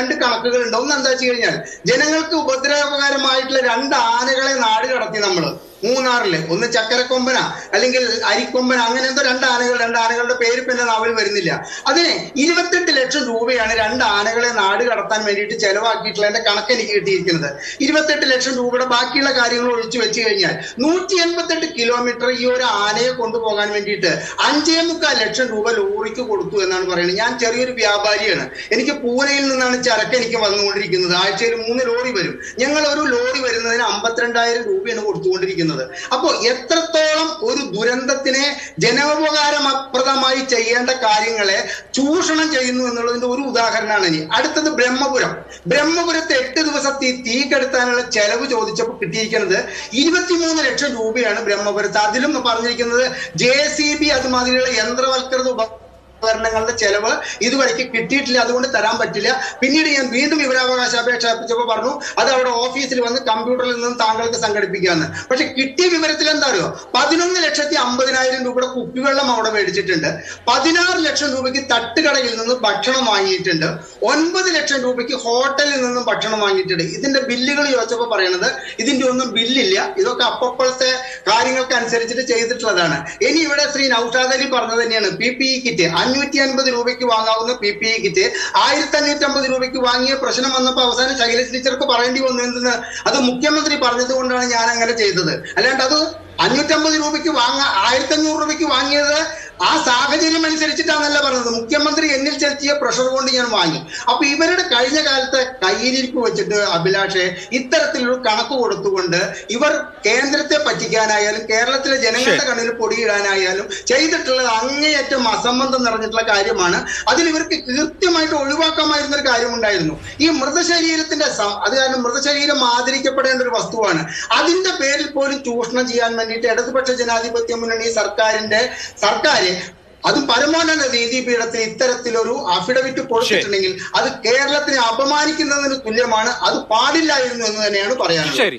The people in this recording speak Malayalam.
രണ്ട് കണക്കുകൾ ഉണ്ട്. ഒന്ന് എന്താ വെച്ച് കഴിഞ്ഞാൽ ജനങ്ങൾക്ക് ഉപദ്രവകരമായിട്ടുള്ള 2 ആനകളെ നാട് കടത്തി നമ്മള് മൂന്നാറില്. ഒന്ന് ചക്കരക്കൊമ്പന അല്ലെങ്കിൽ അരിക്കൊമ്പന, അങ്ങനെ എന്തോ 2 ആനകളുടെ പേര് പിന്നെ നാവിൽ വരുന്നില്ല. അതിന് 28 ലക്ഷം രൂപയാണ് 2 ആനകളെ നാട് കടത്താൻ വേണ്ടിയിട്ട് ചെലവാക്കിയിട്ടുള്ളതിന്റെ കണക്ക് എനിക്ക് കിട്ടിയിരിക്കുന്നത്. 28 ലക്ഷം രൂപയുടെ ബാക്കിയുള്ള കാര്യങ്ങൾ ഒഴിച്ചു വെച്ച് കഴിഞ്ഞാൽ 188 കിലോമീറ്റർ ഈ ഒരു ആനയെ കൊണ്ടുപോകാൻ വേണ്ടിയിട്ട് 5.25 ലക്ഷം രൂപ ലോറിക്ക് കൊടുത്തു എന്നാണ് പറയുന്നത്. ഞാൻ ചെറിയൊരു വ്യാപാരിയാണ്. എനിക്ക് പൂനെയിൽ നിന്നാണ് ചരക്ക് എനിക്ക് വന്നുകൊണ്ടിരിക്കുന്നത്. ആഴ്ചയിൽ 3 ലോറി വരും. ഞങ്ങൾ ഒരു ലോറി വരുന്നതിന് 52,000 രൂപയാണ് കൊടുത്തുകൊണ്ടിരിക്കുന്നത്. അപ്പോ എത്രത്തോളം ഒരു ദുരന്തത്തിനെ ജനോപകാരപ്രദമായി ചെയ്യേണ്ട കാര്യങ്ങളെ ചൂഷണം ചെയ്യുന്നു എന്നുള്ളതിന്റെ ഒരു ഉദാഹരണമാണ് ഇനി. അടുത്തത് ബ്രഹ്മപുരത്ത് 8 ദിവസത്തെ തീ കെടുത്താനുള്ള ചെലവ് ചോദിച്ചപ്പോൾ കിട്ടിയിരിക്കുന്നത് 23 ലക്ഷം രൂപയാണ് ബ്രഹ്മപുരത്ത്. അതിലും പറഞ്ഞിരിക്കുന്നത് JCB അതുമാതിരിയുള്ള യന്ത്രവൽകൃത ഉപകരണങ്ങളുടെ ചെലവ് ഇതുവരെയ്ക്ക് കിട്ടിയിട്ടില്ല, അതുകൊണ്ട് തരാൻ പറ്റില്ല. പിന്നീട് ഞാൻ വീണ്ടും വിവരാവകാശ അപേക്ഷ അർപ്പിച്ചപ്പോൾ പറഞ്ഞു അത് അവിടെ ഓഫീസിൽ വന്ന് കമ്പ്യൂട്ടറിൽ നിന്നും താങ്കൾക്ക് സംഘടിപ്പിക്കാമെന്ന്. പക്ഷെ കിട്ടിയ വിവരത്തിൽ എന്താ അറിയോ, 11,50,000 രൂപയുടെ കുപ്പിവെള്ളം അവിടെ മേടിച്ചിട്ടുണ്ട്, 16 ലക്ഷം രൂപയ്ക്ക് തട്ടുകടയിൽ നിന്ന് ഭക്ഷണം വാങ്ങിയിട്ടുണ്ട്, 9 ലക്ഷം രൂപയ്ക്ക് ഹോട്ടലിൽ നിന്നും ഭക്ഷണം വാങ്ങിയിട്ടുണ്ട്. ഇതിന്റെ ബില്ലുകൾ ചോദിച്ചപ്പോൾ പറയണത് ഇതിന്റെ ഒന്നും ബില്ലില്ല, ഇതൊക്കെ അപ്പോഴത്തെ കാര്യങ്ങൾക്ക് അനുസരിച്ചിട്ട് ചെയ്തിട്ടുള്ളതാണ്. ഇനി ഇവിടെ ശ്രീ നൗഷാദ് അലി പറഞ്ഞത് തന്നെയാണ്. PPE കിറ്റ് 550 രൂപയ്ക്ക് വാങ്ങാവുന്ന PPE കിറ്റ് 1,550 രൂപയ്ക്ക് വാങ്ങിയ പ്രശ്നം വന്നപ്പോൾ അവസാനം ശൈലജ് ടീച്ചർക്ക് പറയേണ്ടി വന്നു. എന്തെന്ന്? അത് മുഖ്യമന്ത്രി പറഞ്ഞത് കൊണ്ടാണ് ഞാൻ അങ്ങനെ ചെയ്തത്. അല്ലാണ്ട് അത് 550 രൂപയ്ക്ക് 1,500 രൂപയ്ക്ക് വാങ്ങിയത് ആ സാഹചര്യം അനുസരിച്ചിട്ടാണല്ല പറഞ്ഞത്. മുഖ്യമന്ത്രി എന്നിൽ ചെലുത്തിയ പ്രഷർ കൊണ്ട് ഞാൻ വാങ്ങി. അപ്പൊ ഇവരുടെ കഴിഞ്ഞ കാലത്തെ കയ്യിലിരിപ്പ് വെച്ചിട്ട് അഭിലാഷെ ഇത്തരത്തിലൊരു കണക്ക് കൊടുത്തുകൊണ്ട് ഇവർ കേന്ദ്രത്തെ പറ്റിക്കാനായാലും കേരളത്തിലെ ജനങ്ങളുടെ കണ്ണിൽ പൊടിയിടാനായാലും ചെയ്തിട്ടുള്ളത് അങ്ങേയറ്റം അസംബന്ധം നിറഞ്ഞിട്ടുള്ള കാര്യമാണ്. അതിൽ ഇവർക്ക് കൃത്യമായിട്ട് ഒഴിവാക്കാമായിരുന്ന ഒരു കാര്യമുണ്ടായിരുന്നു. ഈ മൃതശരീരത്തിന്റെ അത് കാരണം മൃതശരീരം ആദരിക്കപ്പെടേണ്ട ഒരു വസ്തുവാണ്. അതിന്റെ പേരിൽ പോലും ചൂഷണം ചെയ്യാൻ വേണ്ടിയിട്ട് ഇടതുപക്ഷ ജനാധിപത്യ മുന്നണി സർക്കാർ അതും പരമോന്നത നീതിപീഠത്തിൽ ഇത്തരത്തിലൊരു അഫിഡവിറ്റ് കൊടുത്തിട്ടുണ്ടെങ്കിൽ അത് കേരളത്തിനെ അപമാനിക്കുന്നതിന് തുല്യമാണ്. അത് പാടില്ലായിരുന്നു എന്ന് തന്നെയാണ് പറയാനുള്ളത്.